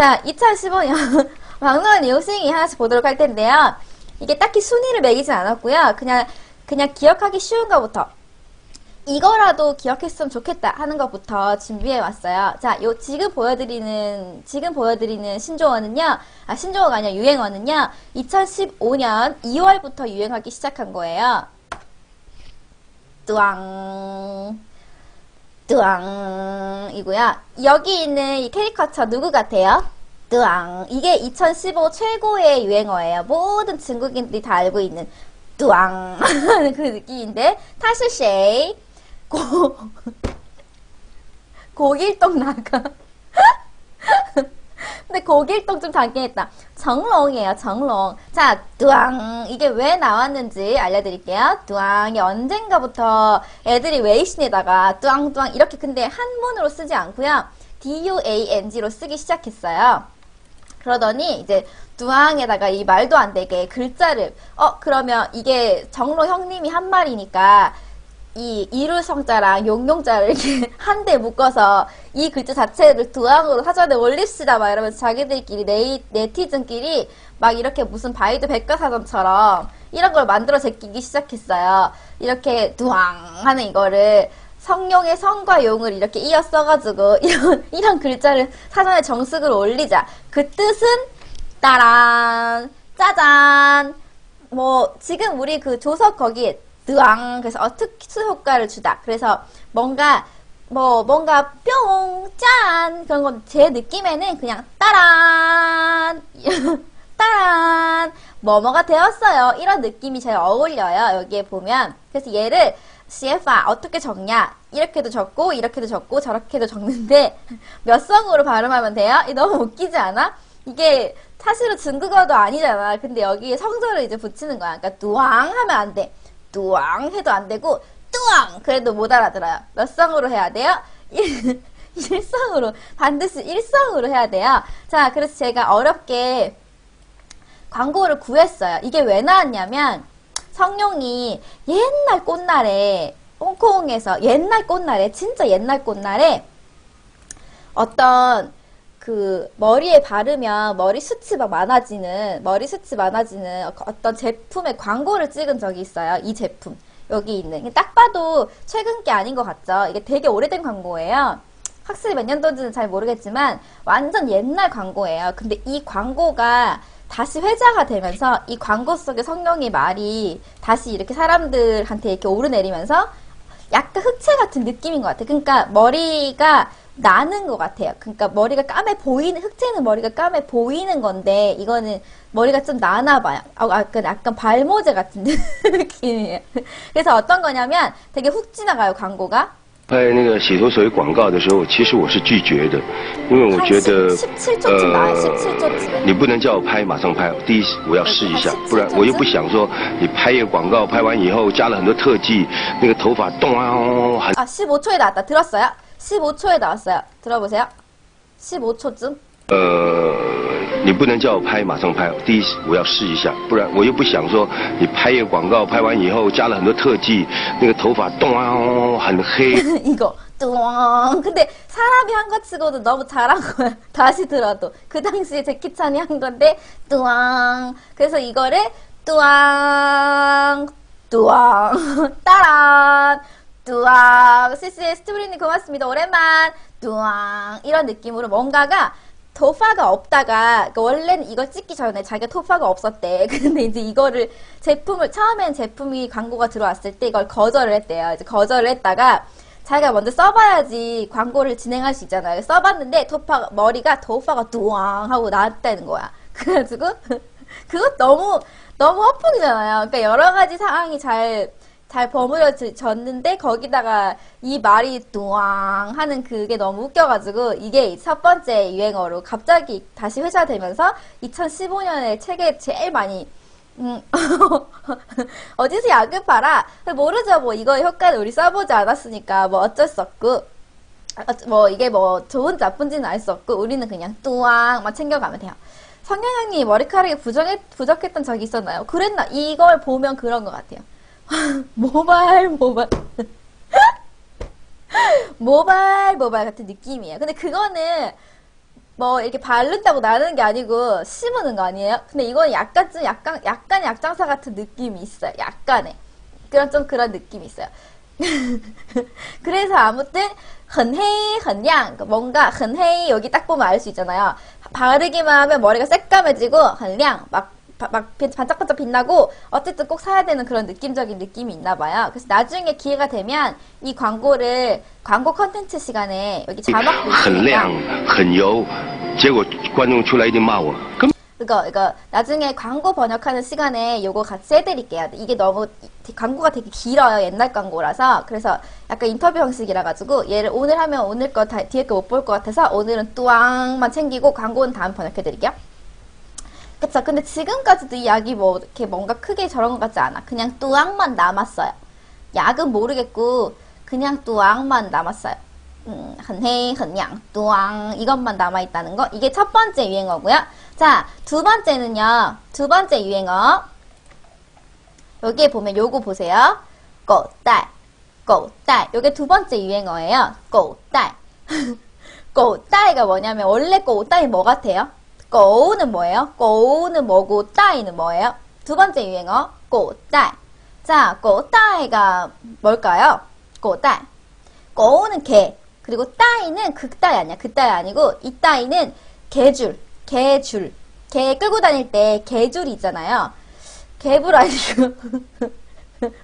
자, 2015년 막노을 리오싱이 하나씩 보도록 할 텐데요. 이게 딱히 순위를 매기진 않았고요. 그냥 기억하기 쉬운 거부터. 이거라도 기억했으면 좋겠다 하는 것부터 준비해 왔어요. 자, 지금 보여드리는 신조어는요, 신조어가 아니라 유행어는요, 2015년 2월부터 유행하기 시작한 거예요. 뚜앙, 뚜앙, 이고요. 여기 있는 이 캐리커처 누구 같아요? 뚜앙. 이게 2015 최고의 유행어예요. 모든 중국인들이 다 알고 있는 뚜앙 하는 그 느낌인데, 타시쉐이 고길동 나가. 근데 고길동 좀 닮긴 했다. 정롱이에요, 정롱. 자, 뚜앙. 이게 왜 나왔는지 알려드릴게요. 뚜앙이 언젠가부터 애들이 웨이신에다가 뚜앙뚜앙 이렇게 근데 한문으로 쓰지 않고요. DUANG로 쓰기 시작했어요. 그러더니 이제 뚜앙에다가 이 말도 안 되게 글자를 그러면 이게 정롱 형님이 한 말이니까 이 이루성자랑 용용자를 이렇게 한데 묶어서 이 글자 자체를 뚜앙으로 사전에 올립시다 막 이러면서 자기들끼리 네티즌끼리 막 이렇게 무슨 바이두 백과사전처럼 이런 걸 만들어 제끼기 시작했어요. 이렇게 뚜앙 하는 이거를 성룡의 성과 용을 이렇게 이어 써가지고 이런 글자를 사전에 정식으로 올리자. 그 뜻은 따란 짜잔 뭐 지금 우리 그 조석 거기에 뜨앙 그래서 특수 효과를 주다. 그래서 뭔가 뿅, 짠 그런 건 제 느낌에는 그냥 따란 따란 뭐뭐가 되었어요. 이런 느낌이 잘 어울려요. 여기에 보면. 그래서 얘를 CFA 어떻게 적냐? 이렇게도 적고 이렇게도 적고 저렇게도 적는데 몇 성으로 발음하면 돼요? 너무 웃기지 않아? 이게 사실은 중국어도 아니잖아. 근데 여기에 성조를 이제 붙이는 거야. 그러니까 뚜앙 하면 안 돼. 뚜앙 해도 안 되고 뚜앙 그래도 못 알아들어요. 몇 성으로 해야 돼요? 1성으로 반드시 1성으로 해야 돼요. 자, 그래서 제가 어렵게 광고를 구했어요. 이게 왜 나왔냐면 성룡이 옛날 꽃날에 홍콩에서 옛날 꽃날에 진짜 옛날 꽃날에 어떤 그 머리에 바르면 머리 숱이 많아지는 어떤 제품의 광고를 찍은 적이 있어요. 이 제품 여기 있는 딱 봐도 최근 게 아닌 것 같죠. 이게 되게 오래된 광고예요. 확실히 몇 년도인지는 잘 모르겠지만 완전 옛날 광고예요. 근데 이 광고가 다시 회자가 되면서 이 광고 속의 성룡의 말이 다시 이렇게 사람들한테 이렇게 오르내리면서 약간 흑채 같은 느낌인 것 같아요. 그러니까 머리가 나는 것 같아요. 그러니까 머리가 까매 보이는, 흑채는 머리가 까매 보이는 건데 이거는 머리가 좀 나나 봐요. 약간 발모제 같은 느낌이에요. 그래서 어떤 거냐면 되게 훅 지나가요, 광고가. 拍那个洗头水广告的时候，其实我是拒绝的，因为我觉得你不能叫我拍马上拍，第一我要试一下，不然我又不想说你拍一个广告，拍完以后加了很多特技，那个头发动啊， 15초에 나왔다. 들었어요? 15초에 나왔어요. 들어보세요. 15초쯤. 你不能叫我拍马上拍，第一我要试一下，不然我又不想说你拍一个广告，拍完以后加了很多特技，那个头发动啊，很黑。 이거 뚜엉. 근데 사람이 한 거 치고도 너무 잘한 거야. 다시 들어도 그 당시에 제키찬이 한 건데 뚜엉. 그래서 이거를 뚜엉 뚜엉 따란 뚜앙. CC의 스튜브리님 고맙습니다. 오랜만. 뚜앙. 이런 느낌으로 뭔가가 토파가 없다가, 그러니까 원래는 이걸 찍기 전에 자기가 토파가 없었대. 근데 이제 이거를 처음엔 제품이 광고가 들어왔을 때 이걸 거절을 했대요. 이제 거절을 했다가 자기가 먼저 써봐야지 광고를 진행할 수 있잖아요. 써봤는데 머리가 토파가 뚜앙 하고 나왔다는 거야. 그래가지고 그거 너무 허풍이잖아요. 그러니까 여러 가지 상황이 잘 버무려졌는데 거기다가 이 말이 뚜앙 하는 그게 너무 웃겨가지고 이게 첫 번째 유행어로 갑자기 다시 회자되면서 2015년에 책에 제일 많이 어디서 약을 팔아? 모르죠. 뭐 이거 효과를 우리 써보지 않았으니까 뭐 어쩔 수 없고 뭐 이게 뭐 좋은지 나쁜지는 알 수 없고 우리는 그냥 뚜앙만 챙겨가면 돼요. 성현형님 머리카락이 부족했던 적이 있었나요? 그랬나? 이걸 보면 그런 것 같아요. 모발 모발 같은 느낌이에요. 근데 그거는 뭐 이렇게 바른다고 나는 게 아니고 심으는 거 아니에요? 근데 이건 약간 약장사 같은 느낌이 있어요. 약간의 그런 느낌이 있어요. 그래서 아무튼 很黑很亮 뭔가 很黑 여기 딱 보면 알 수 있잖아요. 바르기만 하면 머리가 새까매지고 很亮 막 반짝반짝 빛나고 어쨌든 꼭 사야 되는 그런 느낌적인 느낌이 있나 봐요. 그래서 나중에 기회가 되면 이 광고를 광고 컨텐츠 시간에 여기 자막 很亮 보시니까 很油，结果观众出来一定骂我，根 이거 나중에 광고 번역하는 시간에 요거 같이 해드릴게요. 이게 너무 광고가 되게 길어요. 옛날 광고라서. 그래서 약간 인터뷰 형식이라 가지고 얘를 오늘 하면 오늘 거 뒤에 거 못 볼 것 같아서 오늘은 뚜앙만 챙기고 광고는 다음 번역해드릴게요. 그쵸. 근데 지금까지도 이 약이 뭐 이렇게 뭔가 크게 저런 것 같지 않아. 그냥 뚜앙만 남았어요. 약은 모르겠고 그냥 뚜앙만 남았어요. 很黑很亮 뚜앙 이것만 남아있다는 거. 이게 첫 번째 유행어고요. 자, 두 번째는요. 두 번째 유행어. 여기에 보면 요거 보세요. 꼬딸, 꼬딸. 요게 두 번째 유행어예요. 꼬딸. 꼬딸이가 뭐냐면 원래 꼬딸이 뭐 같아요? 꼬우는 뭐예요? 꼬우는 뭐고 따이는 뭐예요? 두 번째 유행어 꼬딸. 자, 꼬딸이가 뭘까요? 꼬딸. 꼬우는 개. 그리고 따이는 그 따이 아니야. 그 따이 아니고 이 따이는 개줄. 개줄. 개 끌고 다닐 때 개줄이 있잖아요. 개불 아니고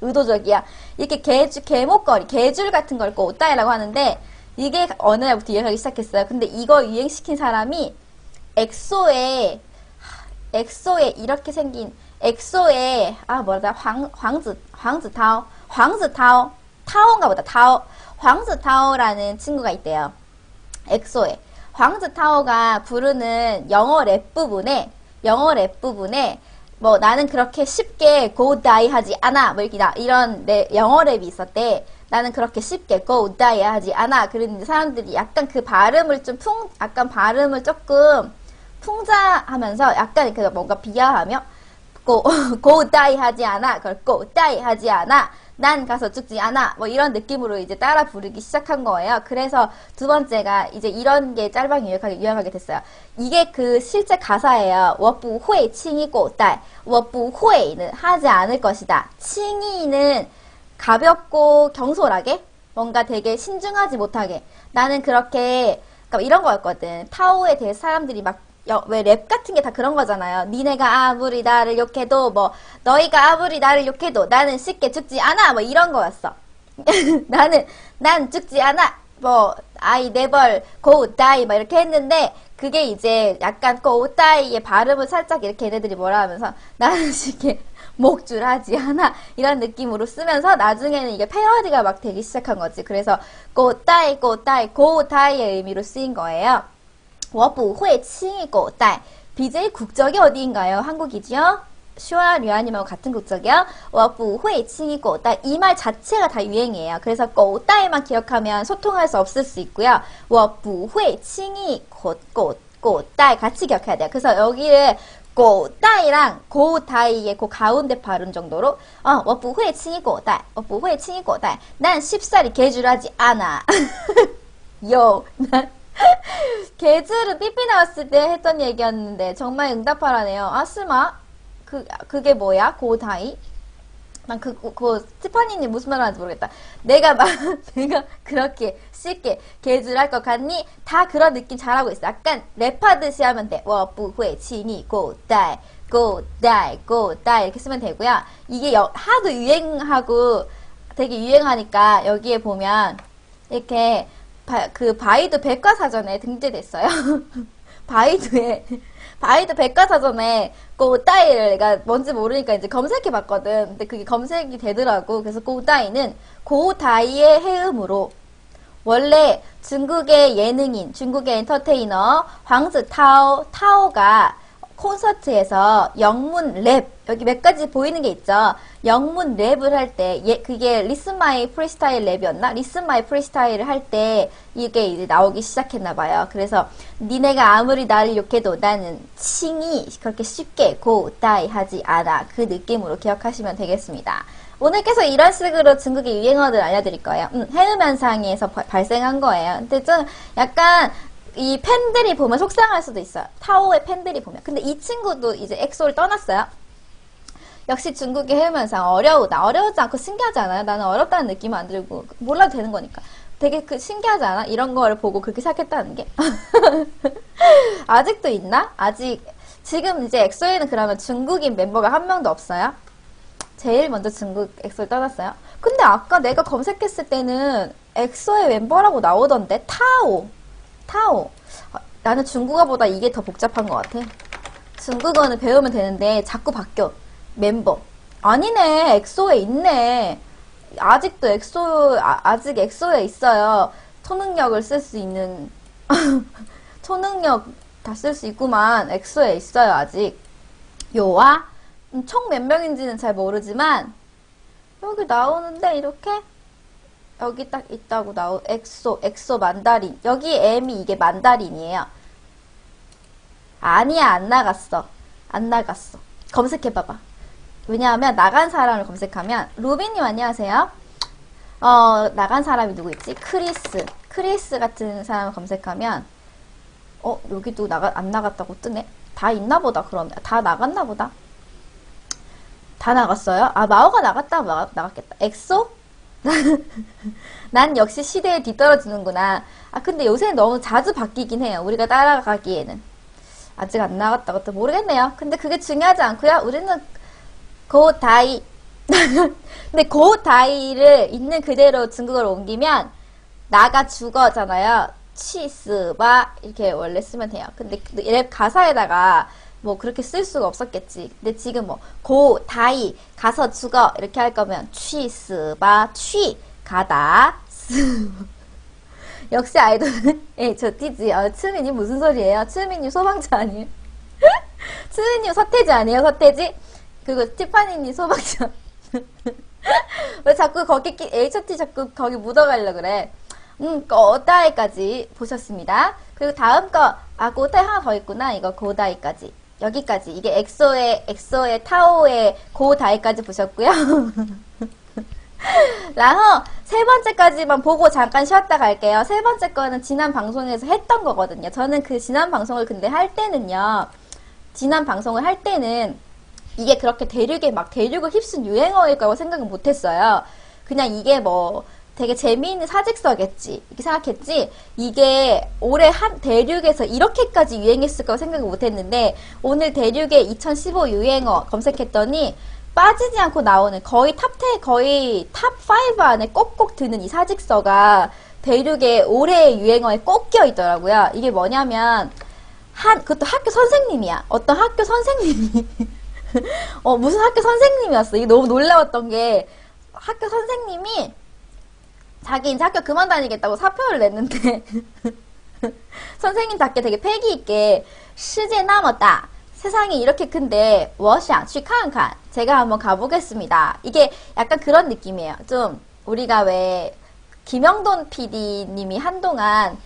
의도적이야. 이렇게 개목걸이, 개줄 같은 걸 꼬따이라고 하는데 이게 어느 날부터 유행하기 시작했어요. 근데 이거 유행시킨 사람이 엑소에 이렇게 생긴 엑소에 뭐라 타오인가 보다. 황즈타오라는 친구가 있대요. 엑소에 황즈타오가 부르는 영어 랩 부분에 뭐 나는 그렇게 쉽게 go die 하지 않아 뭐 이렇게 이런 영어 랩이 있었대. 나는 그렇게 쉽게 go die 하지 않아. 그랬는데 사람들이 약간 그 발음을 약간 발음을 조금 풍자하면서 약간 그 뭔가 비하하며 go die 하지 않아. 그걸 go die 하지 않아. 난 가서 죽지 않아. 뭐 이런 느낌으로 이제 따라 부르기 시작한 거예요. 그래서 두 번째가 이제 이런 게 짤방이 유행하게 됐어요. 이게 그 실제 가사예요. 我不会轻易狗带. 我不会는 하지 않을 것이다. 轻易는 가볍고 경솔하게 뭔가 되게 신중하지 못하게. 나는 그렇게 그러니까 이런 거였거든. 타오에 대해 사람들이 막 왜 랩 같은 게 다 그런 거잖아요. 니네가 아무리 나를 욕해도 뭐 너희가 아무리 나를 욕해도 나는 쉽게 죽지 않아 뭐 이런 거였어. 난 죽지 않아. 뭐 I never go die 막 이렇게 했는데 그게 이제 약간 go die의 발음을 살짝 이렇게 얘네들이 뭐라 하면서 나는 쉽게 목줄하지 않아 이런 느낌으로 쓰면서 나중에는 이게 패러디가 막 되기 시작한 거지. 그래서 go die go die go die의 의미로 쓰인 거예요. 我不会轻易狗带. BJ 국적이 어디인가요? 한국이죠? 슈아 류아님하고 같은 국적이요? 我不会轻易狗带. 이 말 자체가 다 유행이에요. 그래서 狗带만 기억하면 소통할 수 없을 수 있고요. 我不会轻易狗带 같이 기억해야 돼요. 그래서 여기에 狗带랑 고 다이의 그 가운데 발음 정도로 我不会轻易狗带. 我不会轻易狗带. 난 쉽사리 개줄하지 않아. 요. 개줄은 삐삐 나왔을 때 했던 얘기였는데 정말 응답하라네요. 아스마? 그게 뭐야? 고다이? 난 스티파니님 무슨 말 하는지 모르겠다. 내가 그렇게 쉽게 개줄할 것 같니? 다 그런 느낌 잘하고 있어. 약간 랩하듯이 하면 돼. 我不会轻易狗带 go die go die 이렇게 쓰면 되고요. 이게 하도 유행하고 되게 유행하니까 여기에 보면 이렇게 그 바이두 백과사전에 등재됐어요. 바이두 백과사전에 꼬따이를 내가 뭔지 모르니까 이제 검색해 봤거든. 근데 그게 검색이 되더라고. 그래서 꼬따이는 고다이의 해음으로 원래 중국의 예능인, 중국의 엔터테이너 황즈 타오가 콘서트에서 영문 랩, 여기 몇 가지 보이는 게 있죠. 영문 랩을 할 때, 그게 리슨 마이 프리스타일 랩이었나? 리슨 마이 프리스타일을 할 때 이게 이제 나오기 시작했나봐요. 그래서 니네가 아무리 나를 욕해도 나는 칭이 그렇게 쉽게 고다이 하지 않아. 그 느낌으로 기억하시면 되겠습니다. 오늘 계속 이런 식으로 중국의 유행어들 알려드릴 거예요. 해음 현상에서 발생한 거예요. 근데 좀 약간 이 팬들이 보면 속상할 수도 있어요. 타오의 팬들이 보면. 근데 이 친구도 이제 엑소를 떠났어요. 역시 중국의 해외면상 어려우다. 어려우지 않고 신기하지 않아요? 나는 어렵다는 느낌은 안 들고 몰라도 되는 거니까. 되게 신기하지 않아? 이런 거를 보고 그렇게 생각했다는 게. 아직도 있나? 아직 지금 이제 엑소에는 그러면 중국인 멤버가 한 명도 없어요? 제일 먼저 중국 엑소를 떠났어요. 근데 아까 내가 검색했을 때는 엑소의 멤버라고 나오던데 타오. 나는 중국어보다 이게 더 복잡한 것 같아. 중국어는 배우면 되는데 자꾸 바뀌어. 멤버. 아니네. 엑소에 있네. 아직도 아직 엑소에 있어요. 초능력을 쓸 수 있는 초능력 다 쓸 수 있구만. 엑소에 있어요. 아직. 요아? 총 몇 명인지는 잘 모르지만 여기 나오는데 이렇게 여기 딱 있다고 엑소 만다린. 여기 M이 이게 만다린이에요. 아니야, 안 나갔어. 검색해봐봐. 왜냐하면 나간 사람을 검색하면 루비님 안녕하세요. 나간 사람이 누구 있지? 크리스 같은 사람을 검색하면 여기도 안 나갔다고 뜨네. 다 있나 보다. 그러면 다 나갔나 보다. 다 나갔어요? 아, 마오가 나갔겠다. 엑소? 난 역시 시대에 뒤떨어지는구나. 아, 근데 요새 너무 자주 바뀌긴 해요. 우리가 따라가기에는. 아직 안 나갔다고 또 모르겠네요. 근데 그게 중요하지 않고요. 우리는 고다이. 근데 고다이를 있는 그대로 중국어로 옮기면 나가 죽어잖아요. 치스바 이렇게 원래 쓰면 돼요. 근데 랩 가사에다가 뭐 그렇게 쓸 수가 없었겠지. 근데 지금 뭐 고다이 가서 죽어 이렇게 할 거면 취스바 취 가다 스. 역시 아이돌은 예, 저 띠지. 츠미님 무슨 소리예요? 츠미님 소방차 아니에요? 츠미님 서태지 아니에요? 서태지? 그리고 티파니님 소방차. 왜 자꾸 거기 HOT 자꾸 거기 묻어가려 그래? 고다이까지 보셨습니다. 그리고 다음 거, 고다이 하나 더 있구나. 이거 고다이까지. 여기까지. 이게 엑소의 타오의 고다이까지 보셨고요. 라허 세 번째까지만 보고 잠깐 쉬었다 갈게요. 세 번째 거는 지난 방송에서 했던 거거든요. 저는 그 지난 방송을 근데 할 때는요. 이게 그렇게 대륙을 휩쓴 유행어일 거라고 생각은 못했어요. 그냥 이게 뭐 되게 재미있는 사직서겠지 이렇게 생각했지. 이게 올해 한 대륙에서 이렇게까지 유행했을 거라고 생각을 못했는데 오늘 대륙의 2015 유행어 검색했더니 빠지지 않고 나오는 거의 거의 탑5 안에 꼭꼭 드는 이 사직서가 대륙의 올해의 유행어에 꼭 껴있더라고요. 이게 뭐냐면 그것도 학교 선생님이야. 어떤 학교 선생님이 무슨 학교 선생님이었어. 이게 너무 놀라웠던 게 학교 선생님이 자기 이제 학교 그만 다니겠다고 사표를 냈는데 선생님답게 되게 패기 있게 시제 나머다 세상이 이렇게 큰데 我想去看看 제가 한번 가보겠습니다. 이게 약간 그런 느낌이에요. 좀 우리가 왜 김영돈 PD님이 한동안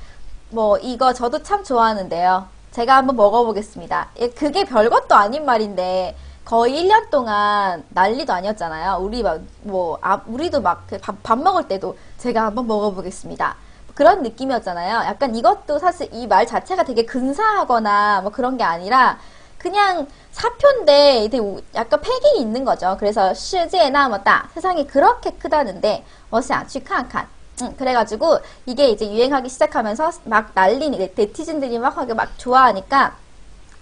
뭐 이거 저도 참 좋아하는데요. 제가 한번 먹어보겠습니다. 그게 별것도 아닌 말인데 거의 1년 동안 난리도 아니었잖아요. 우리도 막 밥 먹을 때도 제가 한번 먹어보겠습니다. 그런 느낌이었잖아요. 약간 이것도 사실 이 말 자체가 되게 근사하거나 뭐 그런 게 아니라 그냥 사표인데 되게 약간 패기 있는 거죠. 그래서 世界那么大 세상이 그렇게 크다는데 我想去看看 그래가지고 이게 이제 유행하기 시작하면서 막 난리 네티즌들이 막 좋아하니까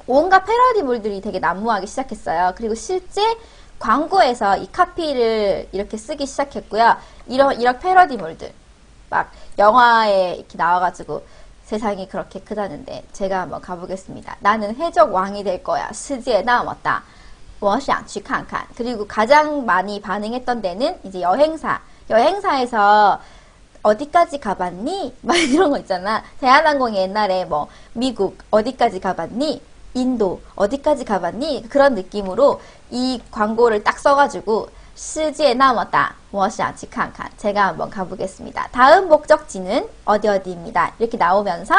온갖 패러디물들이 되게 난무하기 시작했어요. 그리고 실제 광고에서 이 카피를 이렇게 쓰기 시작했고요. 이런 패러디물들 막 영화에 이렇게 나와가지고 세상이 그렇게 크다는데 제가 한번 가보겠습니다. 나는 해적 왕이 될 거야. 世界那么大我想去看看 그리고 가장 많이 반응했던 데는 이제 여행사에서 어디까지 가봤니? 막 이런 거 있잖아. 대한항공이 옛날에 뭐 미국 어디까지 가봤니? 인도 어디까지 가봤니? 그런 느낌으로 이 광고를 딱 써가지고 世界那么大我想去看看 제가 한번 가보겠습니다. 다음 목적지는 어디입니다. 이렇게 나오면서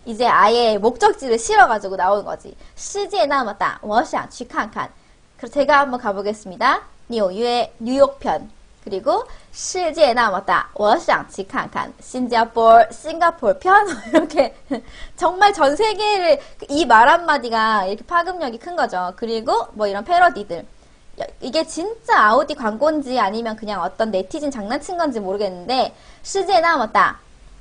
이제 아예 목적지를 실어가지고 나오는 거지. 世界那么大我想去看看 그래서 제가 한번 가보겠습니다. 뉴욕편 그리고 世界那么大我想去看看 싱가포르 편 이렇게 정말 전 세계를 이 말 한마디가 이렇게 파급력이 큰 거죠. 그리고 뭐 이런 패러디들 이게 진짜 아우디 광고인지 아니면 그냥 어떤 네티즌 장난친 건지 모르겠는데 世界那么大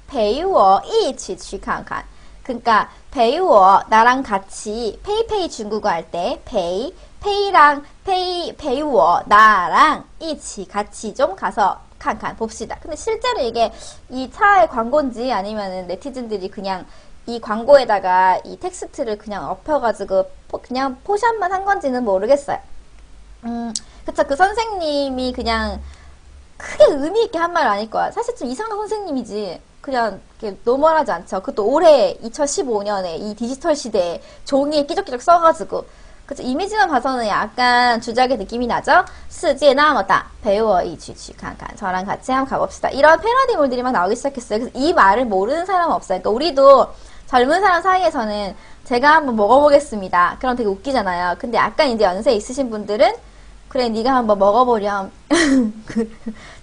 陪我一起去看看 그러니까 陪我 나랑 같이 페이페이 중국어 할 때 페이랑 페이我 나랑 一起 같이 좀 가서 칸칸 봅시다. 근데 실제로 이게 이 차의 광고인지 아니면은 네티즌들이 그냥 이 광고에다가 이 텍스트를 그냥 엎혀가지고 그냥 포샵만 한 건지는 모르겠어요. 그쵸. 그 선생님이 그냥 크게 의미 있게 한 말 아닐 거야. 사실 좀 이상한 선생님이지. 그냥 이렇게 노멀하지 않죠. 그것도 올해 2015년에 이 디지털 시대에 종이에 끼적끼적 써가지고 그쵸. 이미지만 봐서는 약간 주작의 느낌이 나죠. 世界那么大陪我一起去看看 저랑 같이 한번 가봅시다. 이런 패러디물들이 막 나오기 시작했어요. 그래서 이 말을 모르는 사람은 없어요. 그러니까 우리도 젊은 사람 사이에서는 제가 한번 먹어보겠습니다. 그럼 되게 웃기잖아요. 근데 약간 이제 연세 있으신 분들은 그래 네가 한번 먹어보렴.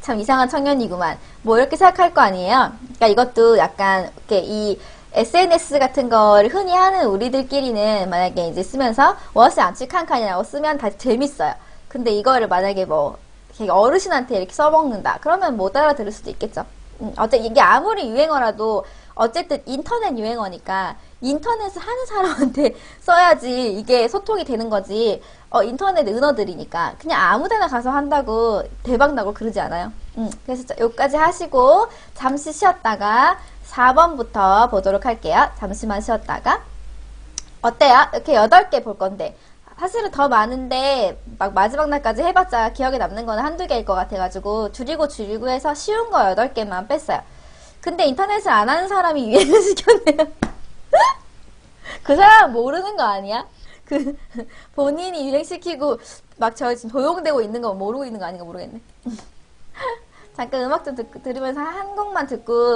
참 이상한 청년이구만. 뭐 이렇게 생각할 거 아니에요. 그러니까 이것도 약간 이렇게 이 SNS 같은 거를 흔히 하는 우리들끼리는 만약에 이제 쓰면서 워스 안치 칸칸이라고 쓰면 다 재밌어요. 근데 이거를 만약에 뭐 이렇게 어르신한테 이렇게 써먹는다. 그러면 못 알아들을 수도 있겠죠. 어쨌든 이게 아무리 유행어라도 어쨌든 인터넷 유행어니까 인터넷을 하는 사람한테 써야지 이게 소통이 되는 거지. 인터넷 은어들이니까 그냥 아무데나 가서 한다고 대박 나고 그러지 않아요. 그래서 여기까지 하시고 잠시 쉬었다가 4번부터 보도록 할게요. 잠시만 쉬었다가 어때요? 이렇게 8개 볼 건데 사실은 더 많은데 막 마지막 날까지 해봤자 기억에 남는 거는 한두 개일 것 같아가지고 줄이고 해서 쉬운 거 8개만 뺐어요. 근데 인터넷을 안 하는 사람이 유행을 시켰네요. 그 사람 모르는 거 아니야? 본인이 유행시키고 막 저 지금 도용되고 있는 거 모르고 있는 거 아닌가 모르겠네. 잠깐 음악 좀 들으면서 한 곡만 듣고